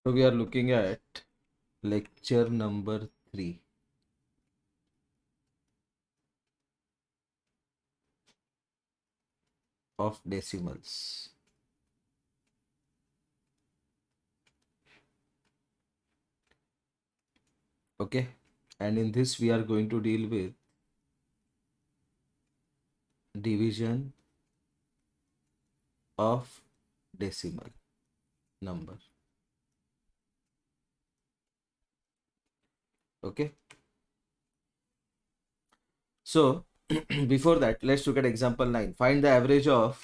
So we are looking at lecture number 3 of decimals. Okay, and in this we are going to deal with division of decimal number. Okay, so before that, let's look at example 9. Find the average of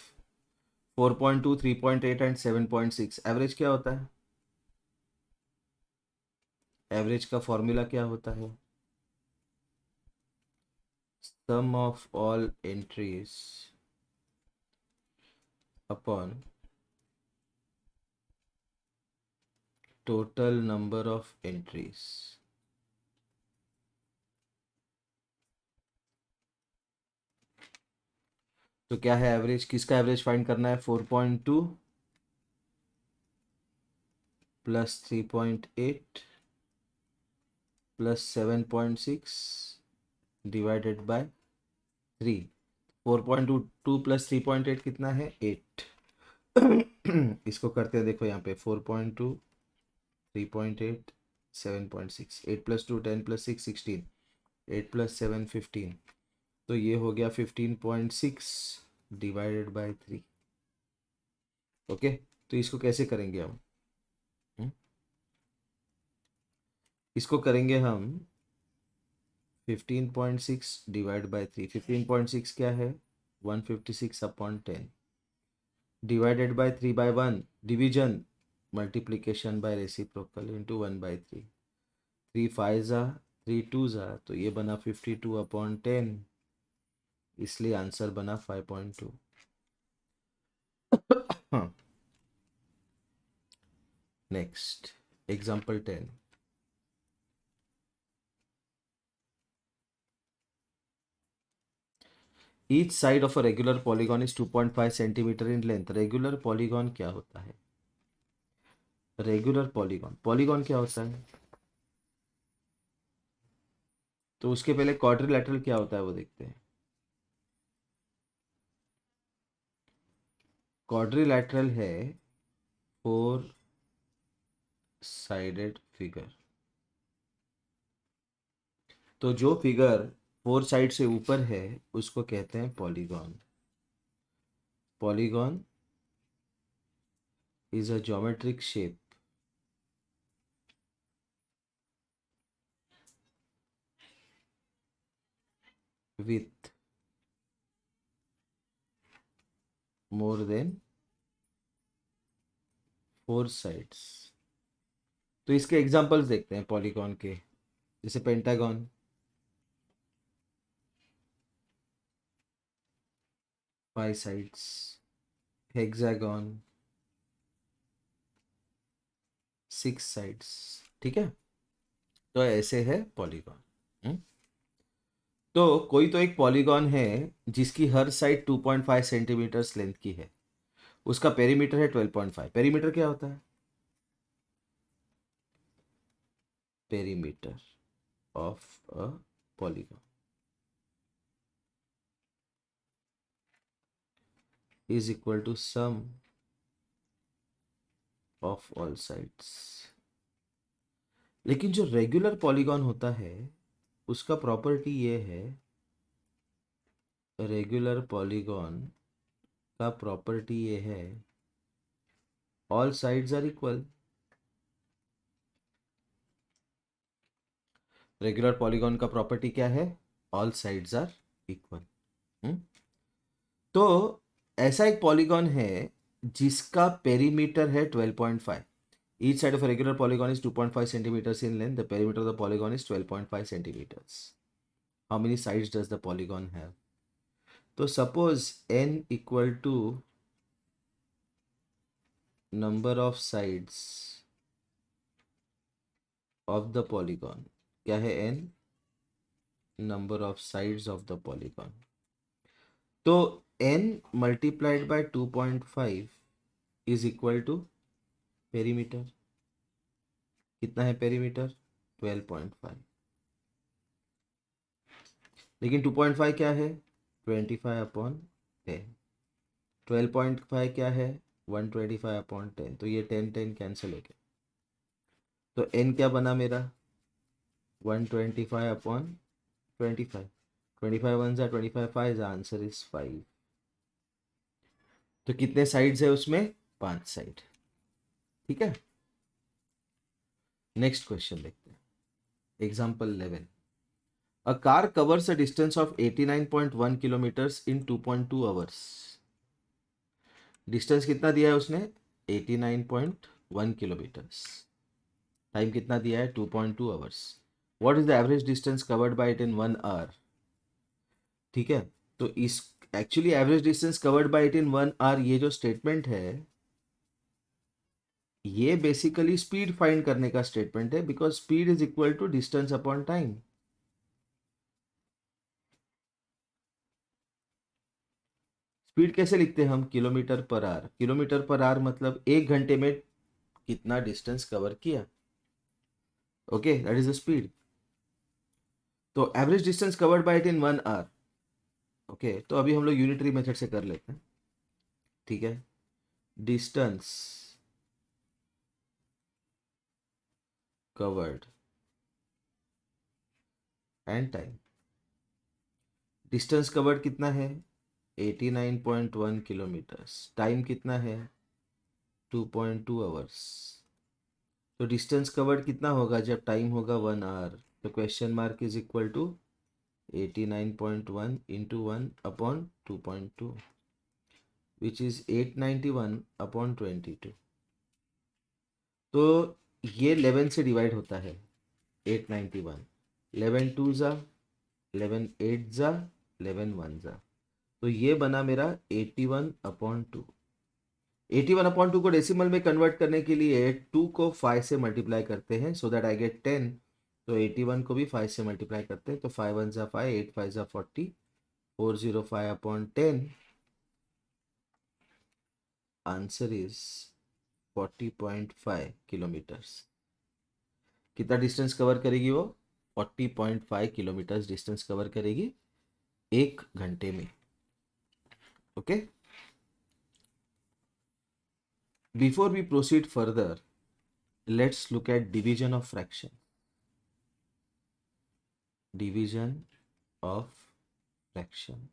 4.2, 3.8 and 7.6. Average क्या होता है? Average का formula क्या होता है? Sum of all entries upon total number of entries. तो क्या है एवरेज? किसका एवरेज फाइंड करना है? 4.2 plus 3.8 plus 7.6 divided by 3. 4.2 plus 3.8 कितना है? 8. इसको करते हैं, देखो यहाँ पे 4.2, 3.8, 7.6. 8 प्लस 2 10 प्लस 6 16. 8 प्लस 7 15. तो ये हो गया 15.6 डिवाइडेड बाय 3. ओके, तो इसको कैसे करेंगे हम? इसको करेंगे हम 15.6 डिवाइड बाय 3. 15.6 क्या है? 156/10 divided by 3/1. Division multiplication by reciprocal into 1/3. 3 5 जा, 3 2 जा, तो ये बना 52/10. इसलिए आंसर बना 5.2. हाँ, next example 10. Each side of a regular polygon is 2.5 centimetre in length. Regular polygon क्या होता है? रेगुलर पॉलीगॉन, पॉलीगॉन क्या होता है? तो उसके पहले क्वाड्रिलैटरल क्या होता है वो देखते हैं. क्वाड्रिलैटरल है 4 साइडेड फिगर. तो जो फिगर 4 साइड से ऊपर है उसको कहते हैं polygon. Polygon is a geometric shape with more than 4 sides. तो इसके एग्जांपल्स देखते हैं पॉलीगॉन के. जैसे पेंटागन, 5 sides. Hexagon, 6 sides. ठीक है, तो ऐसे है पॉलीगॉन. तो कोई तो एक पॉलीगॉन है जिसकी हर साइड 2.5 सेंटीमीटर्स लेंथ की है. उसका पेरीमीटर है 12.5. पेरीमीटर क्या होता है? Perimeter of a polygon is equal to sum of all sides. लेकिन जो रेगुलर पॉलीगॉन होता है उसका प्रॉपर्टी ये है, रेगुलर पॉलीगॉन का प्रॉपर्टी ये है, all sides are equal. Regular polygon का प्रॉपर्टी क्या है? All sides are equal. तो ऐसा एक पॉलीगॉन है जिसका पेरीमीटर है 12.5. Each side of a regular polygon is 2.5 centimeters in length. The perimeter of the polygon is 12.5 centimeters. How many sides does the polygon have? तो suppose n equal to number of sides of the polygon. क्या है n? Number of sides of the polygon. तो n multiplied by 2.5 is equal to perimeter. कितना है perimeter? 12.5। लेकिन 2.5 क्या है? 25/10। 12.5 क्या है? 125/10। तो ये 10 कैंसिल हो गया। तो n क्या बना मेरा? 125/25। 25 1 जा 25 5 जा, आंसर इज 5। तो कितने साइड्स है उसमें? 5 साइड। ठीक है, नेक्स्ट क्वेश्चन देखते हैं। Example 11। A car covers a distance of 89.1 kilometers in 2.2 hours. Distance कितना दिया है उसने? 89.1 किलोमीटर्स। टाइम कितना दिया है? 2.2 hours. What is the average distance covered by it in 1 hour? ठीक है, तो इस actually average distance covered by it in 1 hour, ये जो स्टेटमेंट है ये बेसिकली स्पीड फाइंड करने का स्टेटमेंट है, because speed is equal to distance upon time. Speed कैसे लिखते हैं हम? Kilometre per hour. Kilometre per hour मतलब 1 घंटे में कितना डिस्टेंस कवर किया। Okay, that is the speed. तो average distance covered by it in 1 hour. Okay, तो अभी हम लोग यूनिटरी मेथड से कर लेते हैं। ठीक है, distance covered and time. Distance covered कितना है? 89.1 किलोमीटर्स। टाइम कितना है? 2.2 आवर्स। तो डिस्टेंस कवर्ड कितना होगा जब टाइम होगा 1 आवर? तो question mark is equal to 89.1 into 1/2.2, which is 891/22। तो ये 11 से डिवाइड होता है। 891, 11 2 जा, 11 8 जा, 11 1 जा, तो ये बना मेरा 81/2। 81/2 को डेसिमल में कन्वर्ट करने के लिए 2 को 5 से मल्टीप्लाई करते हैं, सो दैट आई गेट 10। तो 81 को भी 5 से मल्टीप्लाई करते हैं, तो 5 1 जा 5, 8 5 जा 40, 405/10। Answer is 40.5 kilometres. कितना डिस्टेंस कवर करेगी वो? 40.5 किलोमीटर्स डिस्टेंस कवर करेगी 1 घंटे में। Okay, before we proceed further, let's look at division of fraction. Division of fraction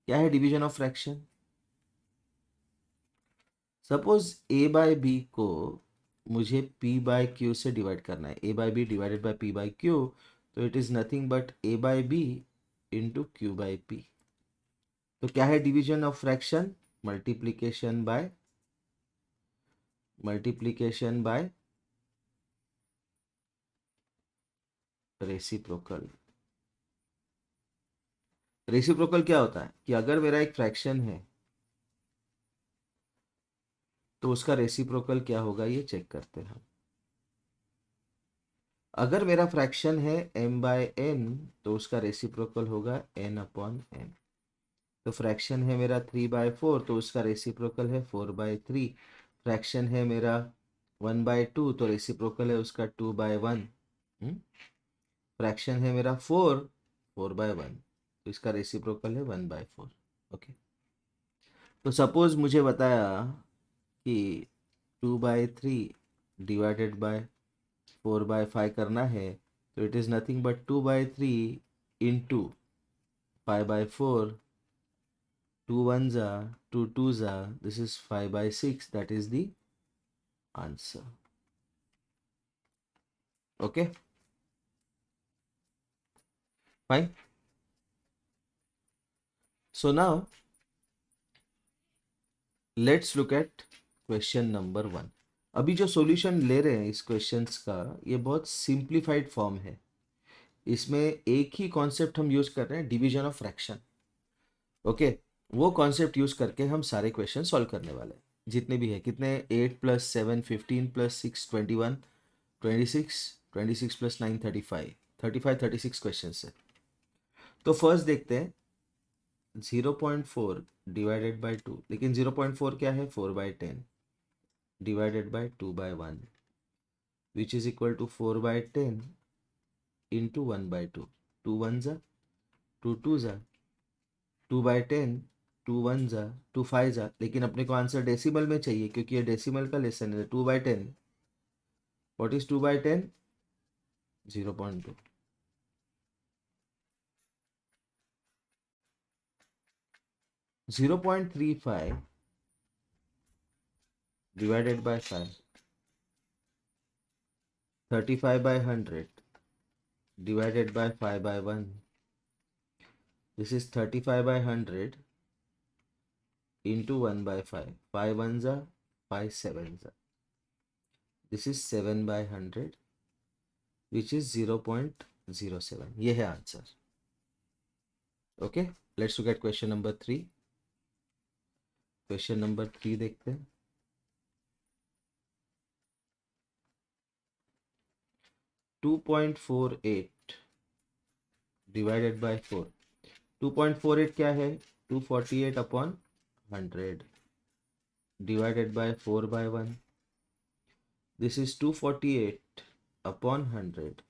क्या है? Division of fraction, suppose A by B को मुझे p बाय क्यू से डिवाइड करना है। a by B divided by p by Q, तो it is nothing but a by B into Q by p। तो क्या है division of fraction? Multiplication by reciprocal. Reciprocal क्या होता है कि अगर मेरा एक फ्रैक्शन है तो उसका रेसिप्रोकल क्या होगा, ये चेक करते हैं हम। अगर मेरा फ्रैक्शन है m बाय n, तो उसका रेसिप्रोकल होगा n/n। तो फ्रैक्शन है मेरा 3/4, तो उसका रेसिप्रोकल है 4/3। फ्रैक्शन है मेरा 1/2, तो रेसिप्रोकल है उसका 2/1। फ्रैक्शन है मेरा 4/1, तो इसका रेसिप्रोकल है 1/4। ओके, तो सपोज मुझे बताया कि 2/3 डिवाइडेड बाय 4/5 करना है, तो it is nothing but 2/3 into 5/4। 2 1 जा, 2 2 जा, this is 5/6, that is the answer. Okay, fine. So now let's look at question number 1. अभी जो सॉल्यूशन ले रहे हैं इस क्वेश्चंस का, ये बहुत सिंप्लीफाइड फॉर्म है। इसमें एक ही कॉन्सेप्ट हम यूज कर रहे हैं, डिवीजन ऑफ फ्रैक्शन। ओके, वो कॉन्सेप्ट यूज करके हम सारे क्वेश्चन सॉल्व करने वाले हैं, जितने भी है। कितने? 8 + 7 15 + 6 21, 26, 26 + 9 35, 36 क्वेश्चन है। तो फर्स्ट देखते हैं 0.4 डिवाइडेड बाय 2। लेकिन 0.4 क्या है? 4/10 divided by 2/1। which is equal to 4 by 10 into 1 by 2. 2 ones are 2 twos are 2 by 10, 2 ones are 2 5s are, लेकिन अपने को आंसर डेसिमल में चाहिए क्योंकि ये डेसिमल का लेसन है. 2 by 10, what is 2 by 10? 0.2. 0.35 divided by 5. 35 by 100 divided by 5 by 1. This is 35 by 100 into 1 by 5. 5 ones are 5 sevens are. This is 7 by 100 which is 0.07. ये है answer. Okay, let's look at question number 3. Question number 3 देखते हैं. 2.48 divided by 4. 2.48 क्या है? 248 upon 100 divided by 4 by 1. This is 248 upon 100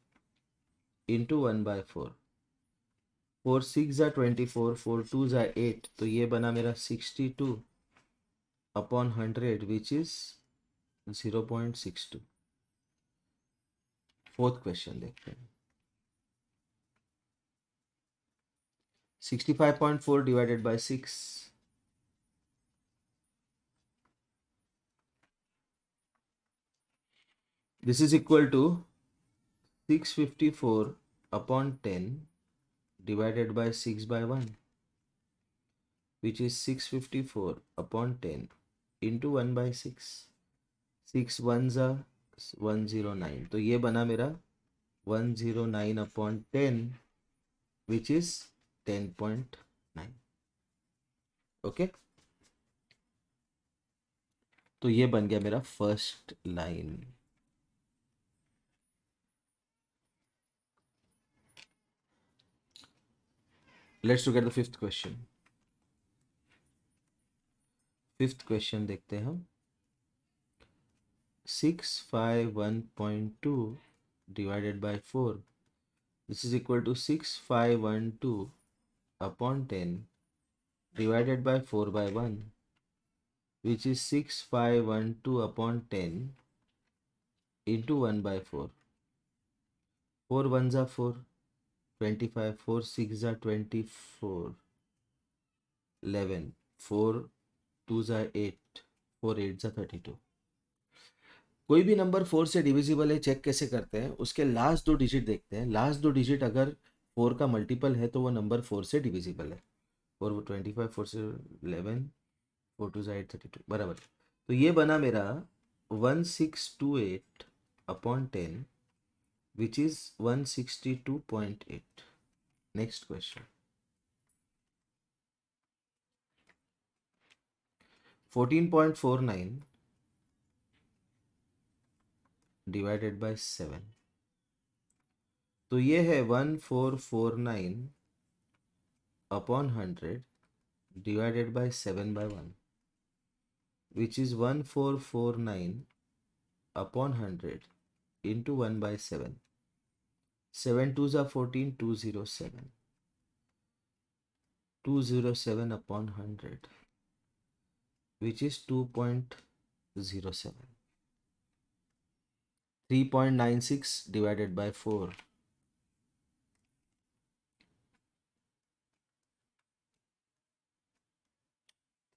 into 1 by 4. 4 6 are 24, 4 2s are 8, तो ये बना मेरा 62 upon 100 which is 0.62. Fourth question देखते हैं. 65.4 divided by 6. This is equal to 654 upon 10 divided by 6 by 1, which is 654 upon 10 into 1 by 6. 6 ones are 109, तो ये बना मेरा 109 upon 10 which is 10.9. ओके, तो ये बन गया मेरा first line. Let's look at the fifth question. Fifth question देखते हैं हम. 651.2 divided by 4. This is equal to 6512 upon 10 divided by 4 by 1, which is 6512 upon 10 into 1 by 4. 4 ones are 4, 25, 4 6 are 24, 11, 4 2s are 8, 4 8s are 32. कोई भी number 4 से divisible है check कैसे करते हैं? उसके लास्ट 2 डिजिट देखते हैं. लास्ट 2 डिजिट अगर 4 का मल्टीपल है तो वो नंबर 4 से डिविजिबल है. 4 25, 4 से 11, 4 2 8 32 बराबर. तो ये बना मेरा 1628 upon 10 which is 162.8. Next question. 14.49 divided by 7. तो ये है 1449 upon 100 divided by 7 by 1, which is 1449 upon 100 into 1 by 7. 7 2s are 14, 207. 207 upon 100, which is 2.07. 3.96 divided by 4.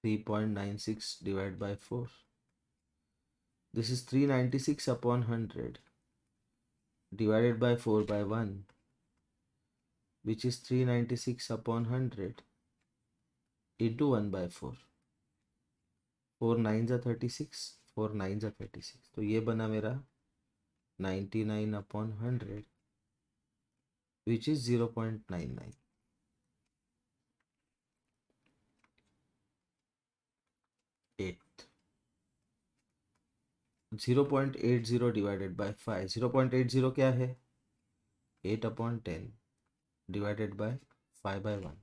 3.96 divided by 4. This is 396 upon 100 divided by 4 by 1, which is 396 upon 100 into 1 by 4. 4 9s are 36, 4 9s are 36. तो ये बना मेरा 99 upon 100, which is 0.99. Eighth. 0.80 divided by 5. 0.80 क्या है? 8 upon 10 divided by 5 by 1.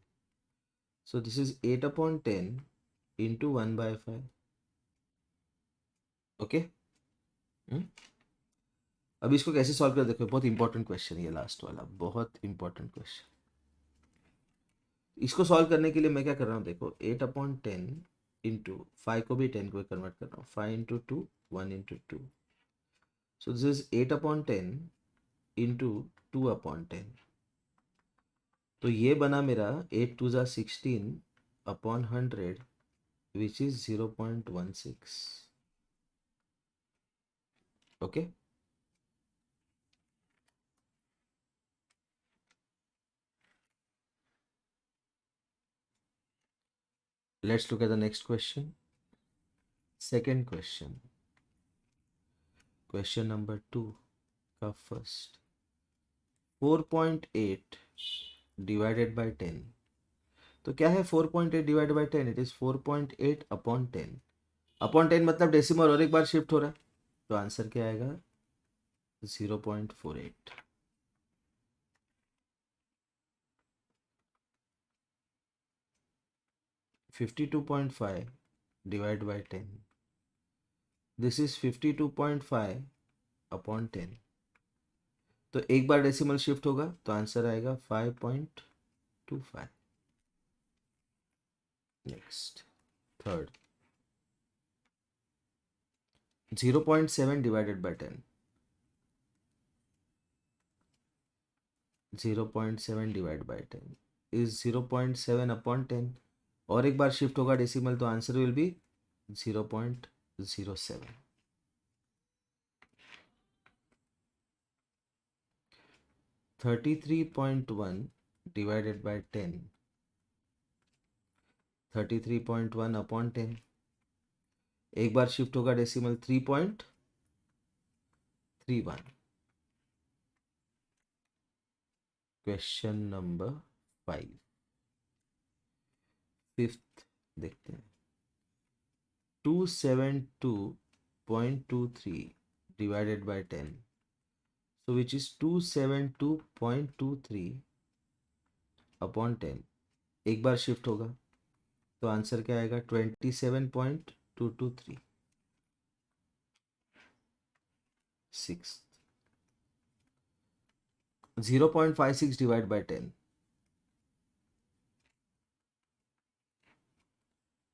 So this is 8 upon 10 into 1 by 5. Okay. अब इसको कैसे solve कर, देखो बहुत इंपॉर्टेंट क्वेश्चन है ये लास्ट वाला, बहुत इंपॉर्टेंट क्वेश्चन। इसको सॉल्व करने के लिए मैं क्या कर रहा हूँ, देखो 8/10 इंटू 5 को भी 10 को कन्वर्ट कर रहा हूँ, 5 into 2 1 into 2, so this is 8/10 into 2/10। तो ये बना मेरा 8 2 ज़ा 16/100 which is 0.16। Okay, let's look at the next question. Second question, question number 2 का first, 4.8 divided by 10। तो क्या है 4.8 divided by 10? It is 4.8/10। Upon 10 मतलब डेसिमल और एक बार शिफ्ट हो रहा है, तो आंसर क्या आएगा 0.48। 52.5 divided by 10, दिस इज 52.5/10। तो एक बार डेसिमल शिफ्ट होगा तो आंसर आएगा 5.25। Next, third, 0.7 divided by 10, 0.7 divided by 10 is 0.7/10, और एक बार शिफ्ट होगा डेसिमल तो answer will be 0.07। 33.1 divided by 10, 33.1/10, एक बार शिफ्ट होगा डेसिमल 3.31। क्वेश्चन नंबर 5, फिफ्थ देखते हैं। 272.23 divided by 10, so which is 272.23/10, एक बार शिफ्ट होगा तो आंसर क्या आएगा 27.223। Six, 0.56 divided by 10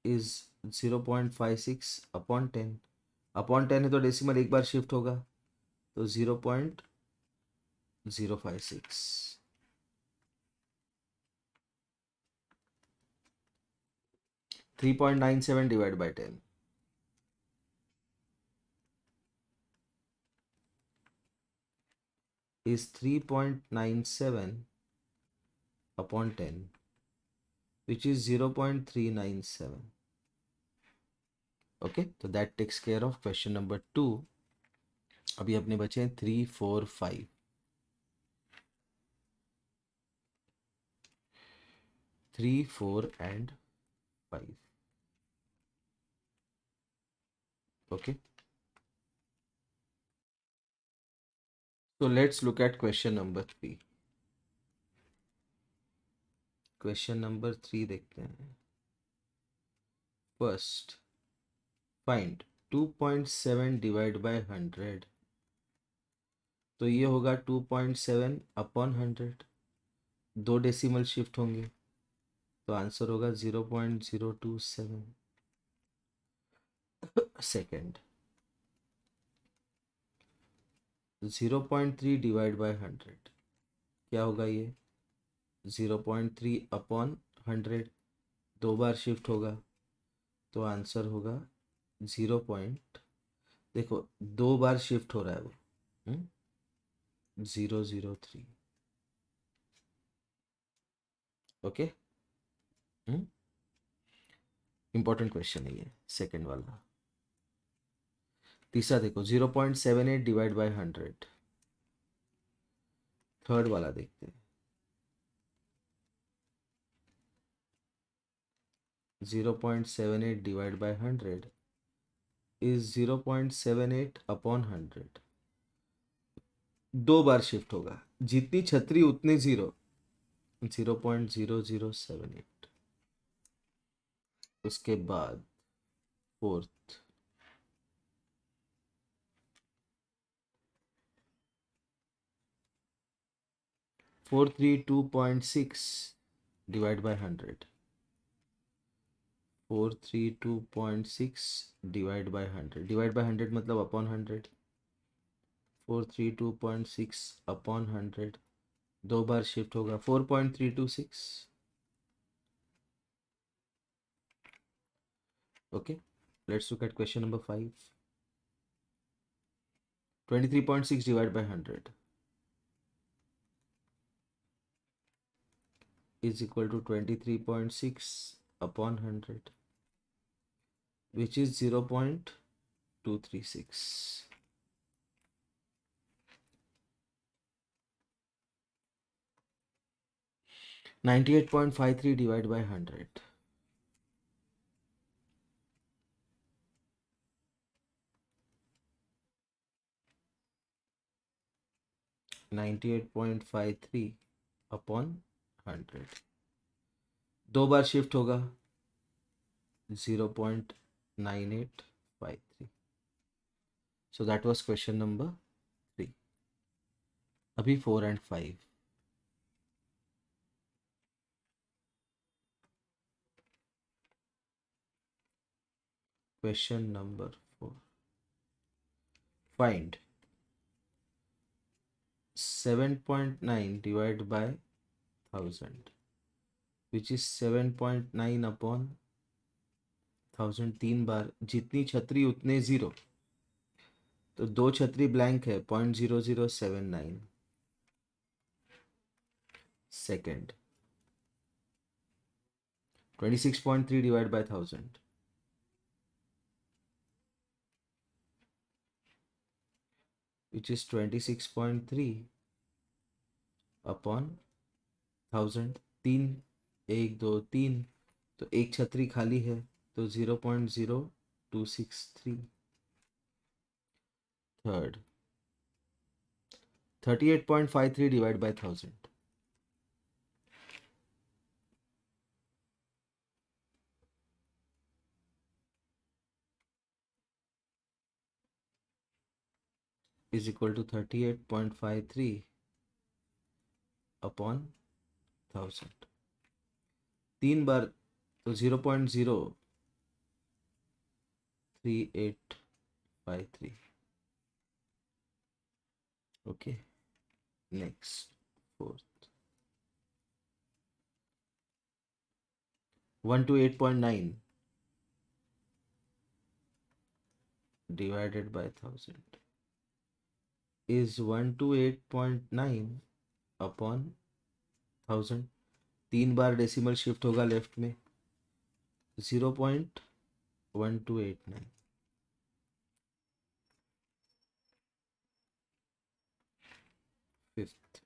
is 0.56/10, upon 10 है तो डेसिमल एक बार शिफ्ट होगा तो 0.056। 3.97 divided by 10 is 3.97/10 which is 0.397। Okay, तो that takes care of question number 2। अभी अपने बचे हैं 3 4 5। 3 4 and 5। Okay, so let's look at question number 3। Question number 3 देखते हैं। फर्स्ट, फाइंड 2.7 डिवाइड बाय 100, तो ये होगा 2.7/100, दो डेसिमल शिफ्ट होंगे तो आंसर होगा 0.027। सेकेंड, 0.3 डिवाइड बाय 100, क्या होगा ये 0.3/100, दो बार शिफ्ट होगा तो आंसर होगा देखो दो बार शिफ्ट हो रहा है वो 003। ओके, इंपॉर्टेंट क्वेश्चन है ये सेकेंड वाला। तीसरा देखो 0.78 डिवाइड बाय 100, थर्ड वाला देखते हैं। 0.78 डिवाइड बाय 100 इज 0.78/100, दो बार शिफ्ट होगा, जितनी छतरी उतने जीरो, 0.0078। उसके बाद fourth, 432.6 divide by 100. 432.6 divide by 100. Divide by 100 मतलब अपॉन 100. 432.6 अपॉन 100 दो बार शिफ्ट होगा. 4.326. Okay, let's look at question number 5. 23.6 divided by 100 is equal to 23.6 upon 100, which is 0.236. 98.53 divided by 100 98.53 upon 100 दो बार शिफ्ट होगा. 0.9853. So that was question number 3. अभी 4 and 5. Question number 4. Find 7.9 divided by 1000, which is 7.9 upon 1000. 3 बार. जितनी छतरी उतने 0. तो दो छतरी blank है. 0.0079 second. 26.3 divided by 1000, which is 26.3 upon 1000. 3 1 2 3 तो एक छतरी खाली है तो 0.0263. Third 38.53 divided by 1000, is equal to 38.53 upon 1000. 3 बार तो 0.03853. Okay, next, fourth. 128.9 divided by 1000 is 128.9 upon 1000. 3 bar decimal shift होगा लेफ्ट में. 0.1289. Fifth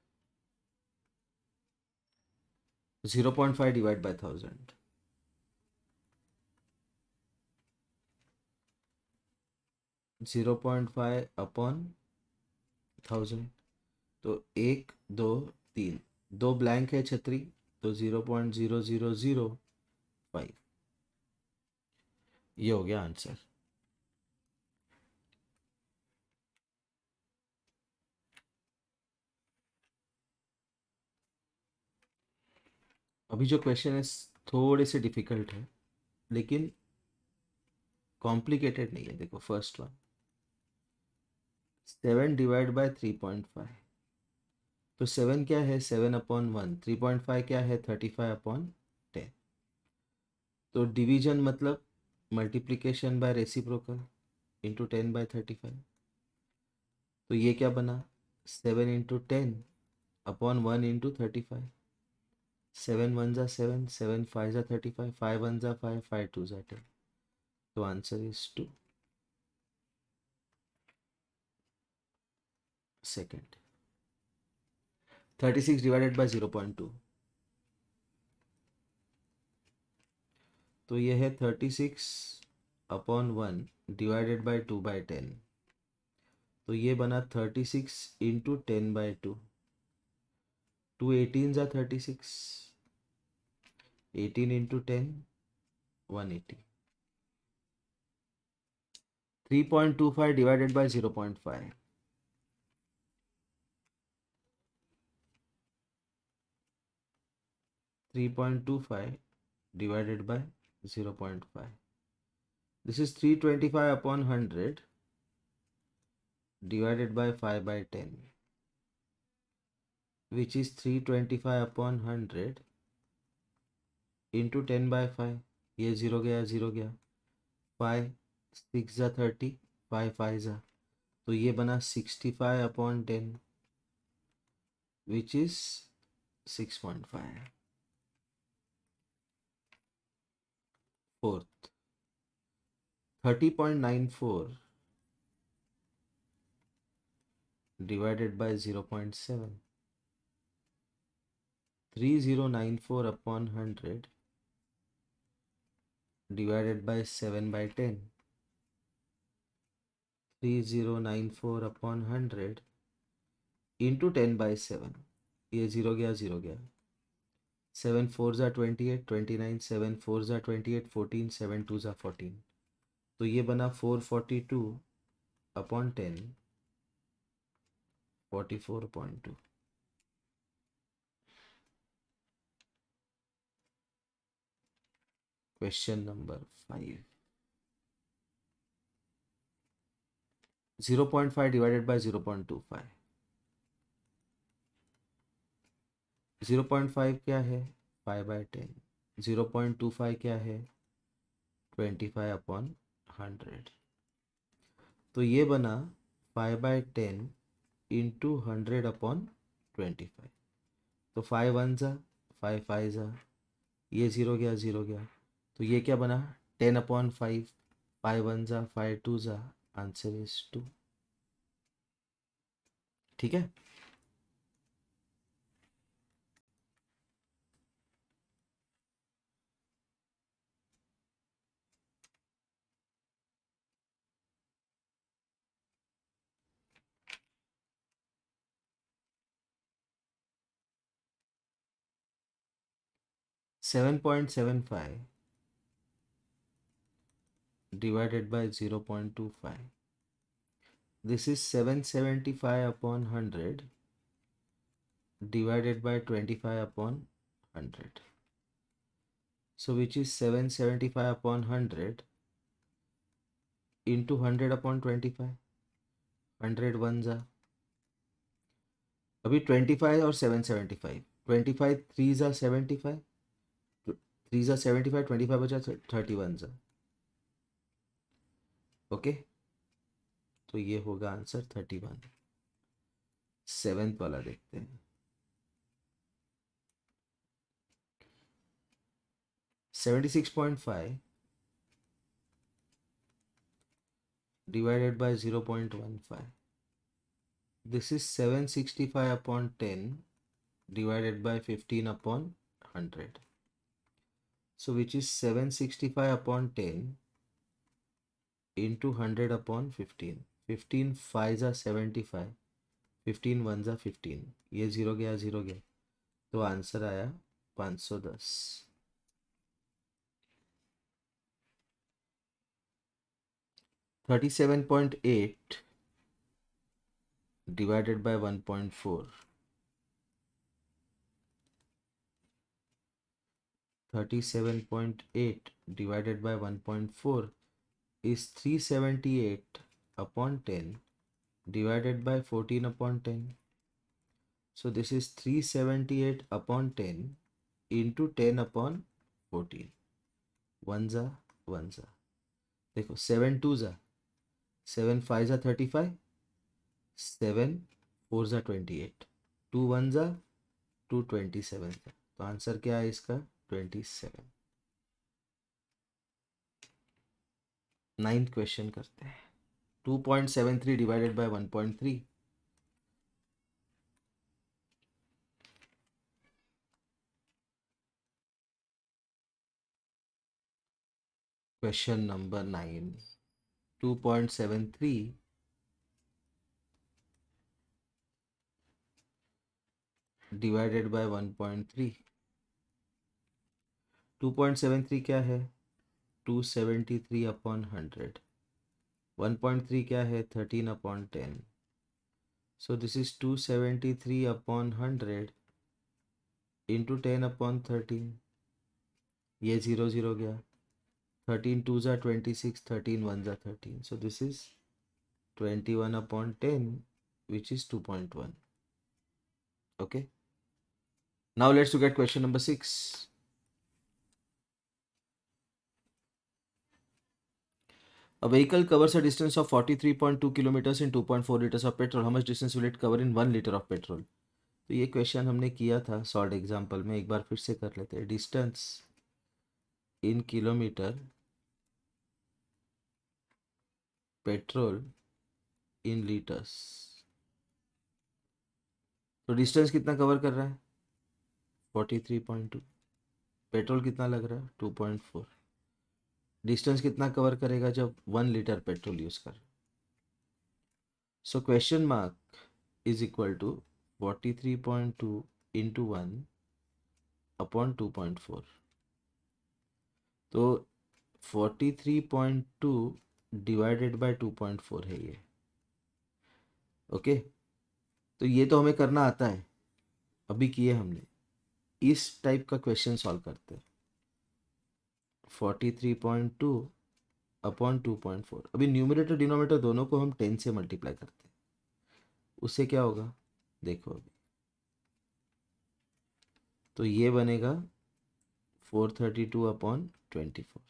0.5 divided by 1000. 0.5 अपॉन 1000. तो 1 2 3 दो ब्लैंक है छतरी तो 0.0005. ये हो गया आंसर. अभी जो क्वेश्चन है थोड़े से डिफिकल्ट है लेकिन कॉम्प्लिकेटेड नहीं है. देखो फर्स्ट वन 7 डिवाइड बाय 3.5. तो 7 क्या है 7 अपॉन 1. 3.5 क्या है 35 अपॉन 10. तो डिवीजन मतलब multiplication by reciprocal into 10 by 35. तो ये क्या बना 7 इंटू 10 अपॉन 1 इंटू 35. 7 1 जा 7, 7 5 जा 35, 5 1 जा 5, 5 2 जा 10. तो answer is 2. Second 36 divided by 0.2. तो ये है 36 अपॉन 1 डिवाइडेड बाय 2 बाय 10. तो ये बना 36 इंटू 10 बाय 2. 2 18 जा 36. 18 into 10 180. 3.25 divided by 0.5. 3.25 divided by 0.5. This is 325 upon 100 divided by 5 by 10, which is 325 upon 100 into 10 by 5. ये 0 गया 0 गया, 5 6 जा 30, 5 5 जा, तो ये बना 65 upon 10, which is 6.5. Fourth, 30.94 divided by 0.7. 3094 upon 100 divided by 7 by 10. 3094 upon 100 into 10 by 7. ये 0 गया 0 गया, 7 4 जा 28, 29, 7 4 जा 28, 14, 7 2 जा 14, तो ये बना 442 upon 10, 44.2. Question number 5. 0.5 divided by 0.25. 0.5 क्या है? 5 by 10. 0.25 क्या है? 25 upon 100. तो ये बना 5 by 10 into 100 upon 25. तो 5 1 जा, 5 5 जा, ये 0 गया 0 गया, तो ये क्या बना? 10 upon 5. 5 1 जा, 5 2 जा, आंसर इज 2. ठीक है. Seven 7.75 divided by 0.25. This is 775 upon 100 divided by 25 upon 100. So which is 775 upon 100 into 100 upon 25. 100 1 जा, अभी 25 और 775, 25 3 जा 75, 3 जा 75, 25 बचा 31 जा. ओके, तो ये होगा आंसर 31. सेवेंथ वाला देखते हैं. 76.5 divided by 0.15. This is 765 upon 10 divided by 15 upon 100. So which is 765 upon 10 into 100 upon 15. 15 5 जा 75, 15 1 जा 15, ये 0 गया 0 गया, तो आंसर आया 510. 37.8 divided by 1.4. 37.8 divided by 1.4 is 378 upon 10 divided by 14 upon 10. So this is 378 upon 10 into 10 upon 14. 1 जा 1 जा, देखो 7 2 जा, 7 5 जा 35, 7 4 जा 28, 2 1 जा 2 27 जा, तो आंसर क्या है इसका? 27. 9th क्वेश्चन करते हैं. 2.73 divided by 1.3. Question number 9. 2.73 divided by 1.3. 2.73 क्या है? 273 अपॉन 100. 1.3 क्या है? 13 upon 10. So this is 273 upon 100 into 10/13, ये 0 0 गया, 13 2 ज़ा 26, 13 1 ज़ा 13, so this is 21/10, which is 2.1. Okay, now let's look at question number 6. A vehicle covers a distance of 43.2 kilometers in 2.4 liters of petrol. How much distance will it cover in 1 liter of petrol? तो ये question हमने किया था short example में, एक बार फिर से कर लेते हैं. Distance in kilometre, petrol in litres. तो डिस्टेंस कितना कवर कर रहा है? 43.2. पेट्रोल कितना लग रहा है? 2.4. डिस्टेंस कितना कवर करेगा जब 1 लीटर पेट्रोल यूज कर? So question mark is equal to 43.2 into 1/2.4. तो 43.2 डिवाइडेड बाय 2.4 है ये. ओके, तो ये तो हमें करना आता है, अभी किए हमने. इस टाइप का क्वेश्चन सॉल्व करते हैं. 43.2/2.4. अभी न्यूमरेटर डिनोमिनेटर दोनों को हम 10 से मल्टीप्लाई करते हैं. उससे क्या होगा देखो अभी. तो ये बनेगा 432/24.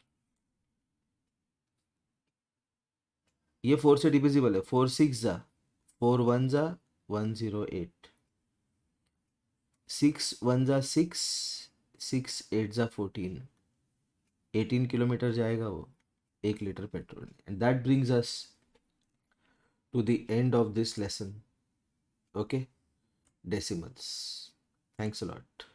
ये 4 से डिविजिबल है. 4 6 ज़ा 4 1 ज़ा 108, 6 1 ज़ा 6, 6 8 ज़ा 14, 18 किलोमीटर जाएगा वो 1 litre petrol. And that brings us to the end of this lesson. Okay, decimals. Thanks a lot.